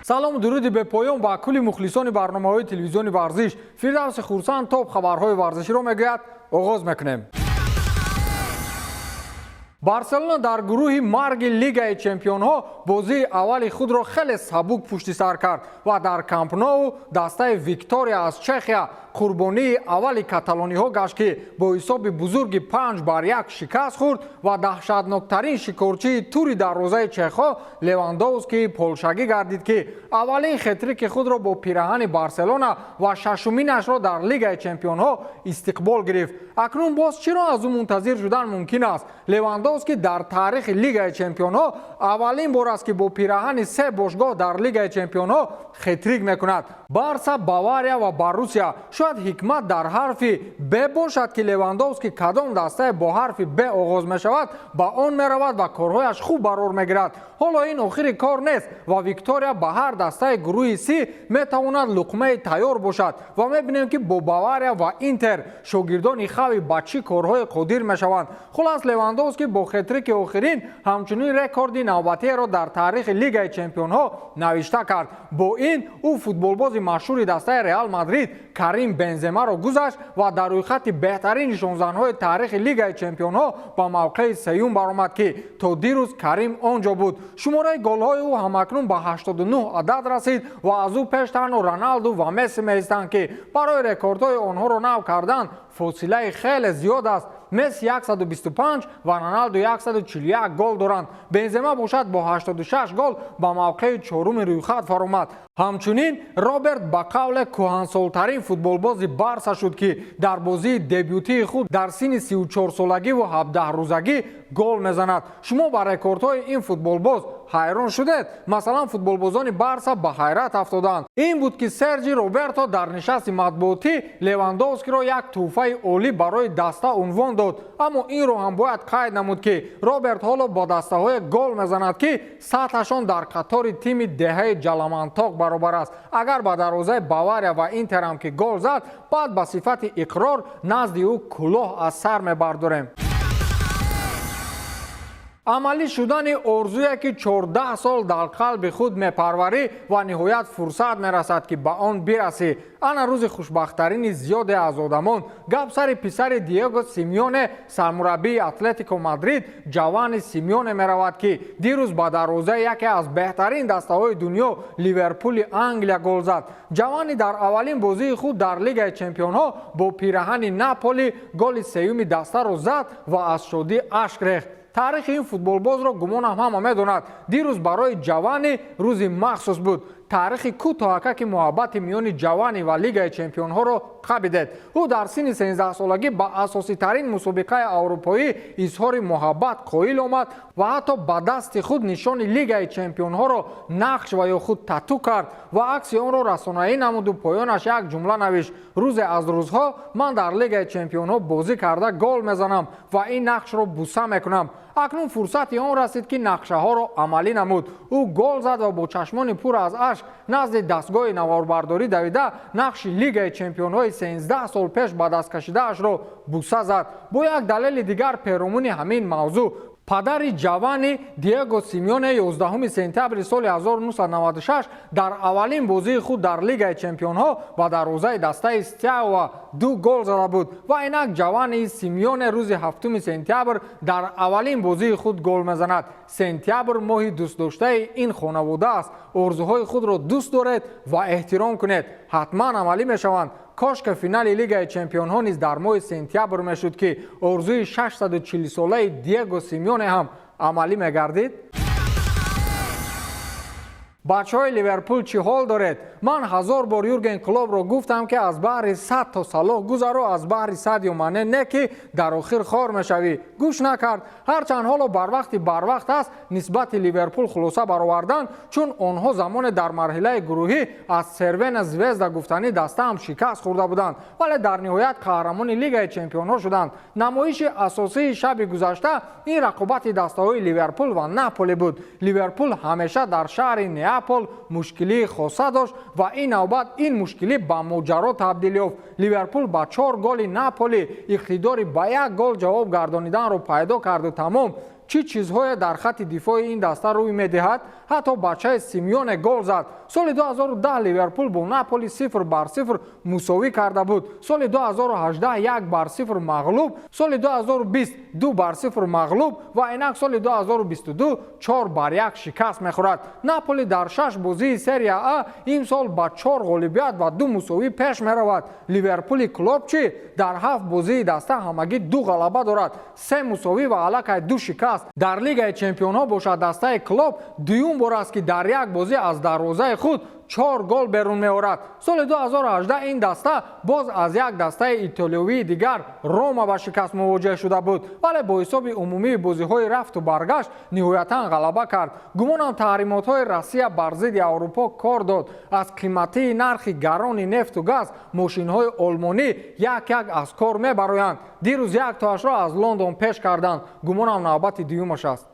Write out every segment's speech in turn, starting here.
салому дуруди бепоён ба кулли мухлисони барномаҳои телевизиони варзиш. Фирдавси Хурсанд топ хабарҳои варзиширо мегӯяд. оғоз мекунем. барселона дар гурӯҳи марги лигаи чемпионҳо бозии аввали худро хеле сабук пушти сар кард ва дар Камп Ноу дастаи Виктория аз Чехия қурбонии аввали каталониҳо гашт ки бо ҳисоби бузурги 5-1 шикаст хӯрд ва даҳшатноктарин шикорчии тури дарвозаи чехҳо Левандовскии полшагӣ гардид ки аввалин хетрики худро бо пираҳани Барселона ва шашуминашро дар лигаи чемпионҳо истиқбол гирифт. акнун боз чиро аз ӯ мунтазир шудан мумкин аст? Левандовски дар таърихи лигаи чемпионҳо аввалин бор аст ки бо пираҳани 3 бошгоҳ дар лигаи чемпионҳо хетрик мекунад. Барса, Бавария ва Боруссия. шояд ҳикмат дар ҳарфи Б бошад ки Левандовски кадом дастае бо ҳарфи Б оғоз мешавад, ба он меравад ва корҳояш хуб барор мегирад. ҳоло ин охири кор нест ва Виктория ба ҳар дастаи гурӯҳи С метавонад луқмаи тайёр бошад ва мебинем ки бо Бавария ва Интер шогирдони хави ба чӣ корҳое қодир мешаванд. хулас Левандовски бо хетрики охирин ҳамчунин рекорди навбатиеро дар таърихи лигаи чемпионҳо навишта кард. бо ин ӯ футболбози машҳури дастаи Реал Мадрид Карим Бенземаро гузашт ва дар рӯйхати беҳтарин нишонзанҳои таърихи лигаи чемпионҳо ба мавқеи сеюм баромад ки то дирӯз Карим он ҷо буд. шумораи голҳои ӯ ҳамакнун ба 89 адад расид ва аз ӯ пеш танҳо Роналду ва Месси меистанд ки барои рекордҳои онҳоро нав кардан фосилаи хеле зиёд аст. Месси 125 ва Роналду 141 гол доранд. Бензема бошад бо 86 гол ба мавқеи чоруми рӯйхат фаромад. ҳамчунин Роберт ба қавле кӯҳансолтарин футболбози Барса шуд ки дар бозии дебютии худ дар синни 34-солагӣ ва 17-рӯзагӣ гол мезанад. шумо ба рекордҳои ин футболбоз ҳайрон шудед? масалан футболбозони Барса ба ҳайрат афтодаанд. ин буд ки Серҷи Роберто дар нишасти матбуотӣ Левандовскиро як тӯҳфаи олӣ барои даста унвон дод. аммо инро ҳам бояд қайд намуд ки Роберт ҳоло бо дастаҳое гол мезанад ки сатҳашон дар қатори тими деҳаи ҷаламантоқ баробар аст. агар ба дарвозаи Бавария ва Интер ҳам ки гол зад, баъд ба сифати иқрор назди ӯ кӯлоҳ аз сар мебардорем. амалӣ шудани орзуе ки 14 сол дар қалби худ мепарварӣ ва ниҳоят фурсат мерасад ки ба он бирасӣ. ана рӯзи хушбахттарини зиёде аз одамон гап сари писари Диего Симеоне, сармураббии Атлетико Мадрид Ҷавани Симеоне меравад ки дирӯз ба дарвозаи яке аз беҳтарин дастаҳои дунё Ливерпули Англия гол зад. Ҷавани дар аввалин бозии худ дар лигаи чемпионҳо бо пираҳани Наполи голи сеюми дастаро зад ва аз шодӣ ашк рехт. таърихи ин футболбозро гумонам ҳама медонад. дирӯз барои Ҷавани рӯзи махсус буд. таърихи кӯтоҳакаки муҳаббати миёни Ҷавани ва лигаи чемпионҳоро қабидед. ӯ дар синни 13-солагӣ ба асоситарин мусобиқаи аврупоӣ изҳори муҳаббат қоил омад ва ҳатто ба дасти худ нишони лигаи чемпионҳоро нақш ва ё худ тату кард ва акси онро расонаӣ намуду поёнаш як ҷумла навишт: рӯзе аз рӯзҳо ман дар лигаи чемпионҳо бозӣ карда гол мезанам ва ин нақшро буса мекунам. акнун фурсати он расид ки нақшаҳоро амалӣ намуд. ӯ гол зад ва бо чашмони пур аз ашк назди дастгоҳи наворбардорӣ давида нақши лигаи чемпионҳои 13 сол пеш ба даст кашидаашро буса зад. бо як далели дигар перомуни ҳамин мавзӯъ падари Ҷавани Диего Симеоне 11 сентябри соли 1996 дар аввалин бозии худ дар лигаи чемпионҳо ба дарвозаи дастаи Стяуа 2 гол зада буд ва инак Ҷавани Симеоне рӯзи 7 сентябр дар аввалин бозии худ гол мезанад. сентябр моҳи дӯстдоштаи ин хонавода аст. орзуҳои худро дӯст доред ва эҳтиром кунед. ҳатман амалӣ мешаванд. кошка финали лигаи чемпионҳо низ дар моҳи сентябр мешуд ки орзуи 640-солаи Диего Симеоне ҳам амалӣ мегардид. бачаҳои Ливерпул чӣ ҳол доред? ман 1000 бор Юрген Клопро гуфтам ки аз баҳри Сад то Салоҳ гузаро, аз баҳри Садио Мане не ки дар охир хор мешавӣ. гӯш накард. ҳарчанд ҳоло барвақт аст нисбати Ливерпул хулоса баровардан, чун онҳо замоне дар марҳилаи гурӯҳӣ аз Сервена Звезда гуфтанӣ дастаам шикаст хӯрда буданд, вале дар ниҳоят қаҳрамони лигаи чемпионҳо шуданд. намоиши асосии шаби гузашта ин рақобати дастаҳои Ливерпул ва Наполи буд. Ливерпул ҳамеша дар шаҳри Неапол мушкилии хоса дошт ва ин навбат ин мушкилӣ ба моҷаро табдил ёфт. Ливерпул ба 4 голи Наполи иқтидори ба 1 гол ҷавоб гардониданро пайдо карду тамом. چی چیزهای در خط دفاعی این دسته روی می‌دهد. حتی بچه سیمیون گل زد. سال 2010 لیورپول با ناپولی 0-0 مساوی کرده بود. سال 2018 1-0 مغلوب. سال 2020 2-0 مغلوب و اینک سال 2022 4-1 شکست می‌خورد. ناپولی در 6 بازی سری آ این سال با 4 غالبیت و 2 مساوی پیش می‌رود. لیورپول کلوب چی در 7 بازی دسته همگی 2 غلبه دارد، 3 مساوی و الکی 2 شکست. در لیگ چمپیون‌ها باشد دسته کلوب دوم بار است که در یک بازی از دروازه خود 4 گل بیرون می‌آورد. سال 2018 این دسته باز از یک دسته ایتالیایی دیگر روما با شکست مواجه شده بود، ولی با حساب عمومی بازی‌های رفت و برگشت نهایتاً غلبه کرد. گمانم تحریمات‌های روسیه بر ضد اروپا کار داد. از قیمتی نرخ گران نفت و گاز ماشین‌های آلمانی یک از کار می‌برایند. دیروز یک تاش را از لندن پیش کردند. گمانم نوبت دومش است.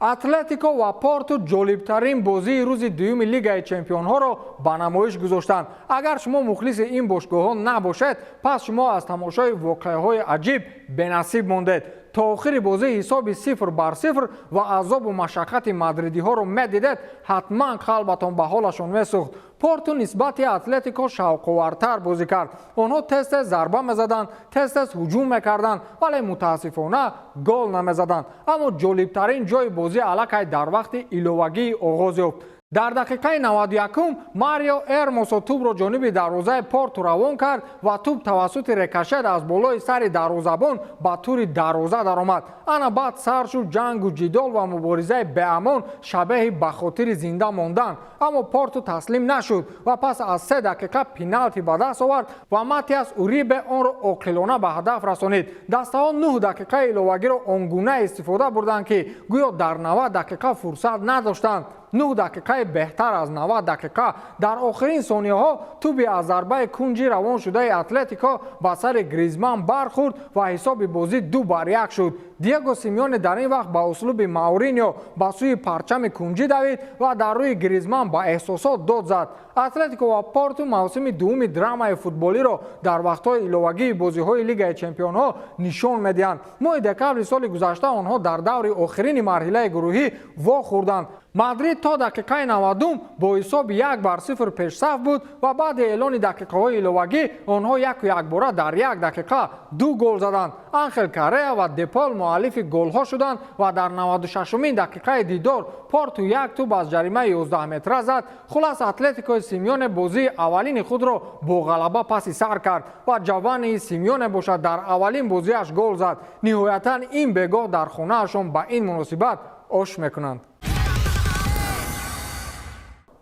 اتلتیکو و پورتو جالبترین بازی روز دوم لیگ چمپیون ها را به نمایش گذاشتند. اگر شما مخلص این باشگاه ها نباشید پس شما از تماشای واقعه های عجیب بنصیب ماندید. تا آخر بازی حساب 0-0 و عذاب و مشقت مادریدی ها رو می‌دیدید حتما قلبتان به حالشون می‌سوخت. پورتو نسبت اتلتیکو شوق‌آورتر بازی کرد. آنها تست ضربه می‌زدند، تست هجوم می‌کردند، ولی متاسفانه گل نمی‌زدند. اما جالبترین جای بازی الکی در وقت ایلوگی آغاز یافت. در دقیقه 91 ماریو ارموسو توپ را جانب دروازه پورتو روان کرد و توپ توسط رکشت از بالای سر دروازه‌بان به طور دروازه درآمد. انا بعد سر شد جنگ و جدال و مبارزه بی‌امان شبیه به خاطر زنده ماندن، اما پورتو تسلیم نشد و پس از 3 دقیقه پنالتی به دست آورد و ماتیاس اوریبه آن را عاقلانه به هدف رسانید. دسته‌ها 9 دقیقه ایلوگی را آنگونه استفاده بردند که گویا در 90 دقیقه فرصت نداشتند. 9 دقیقه بهتر از 90 دقیقه. در آخرین ثانیه ها توپ از ضربه کنجی روان شده اتلتیکو به سر گریزمان برخورد و حساب بازی 2-1 شد. دیگو سیمیونه در این وقت با اسلوب مورینیو به سوی پرچم کنجی دوید و در روی گریزمان با احساسات داد زد. اتلتیکو و پورتو موسم دوم درامای فوتبالی را در وقت‌های ایلوگی بازی‌های لیگ چمپیون‌ها نشان می‌دهند. ماه دکمبر سال گذشته آنها در دور آخرین مرحله گروهی واخوردند. مادرید تا دقیقه 90 با حساب 1-0 پیش صف بود و بعد اعلان دقیقه‌های ایلوگی آنها یک باره در 1 دقیقه 2 گل زدند. آنخل کاریا و دپال مؤلف گل‌ها شدند و در 96مین دقیقه دیدار پورتو یک توپ از جریمه 11 متره زد. خلاص اتلتیکو سیمیونه بازی اولین خود را با غلبه پس سر کرد و جوانی سیمیونه باشد در اولین بازیش گل زد. نهایتاً این بگاه در خانه‌شان به این مناسبت آش میکنند.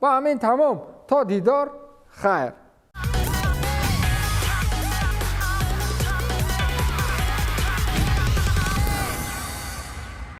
و همین تمام. تا دیدار خیر.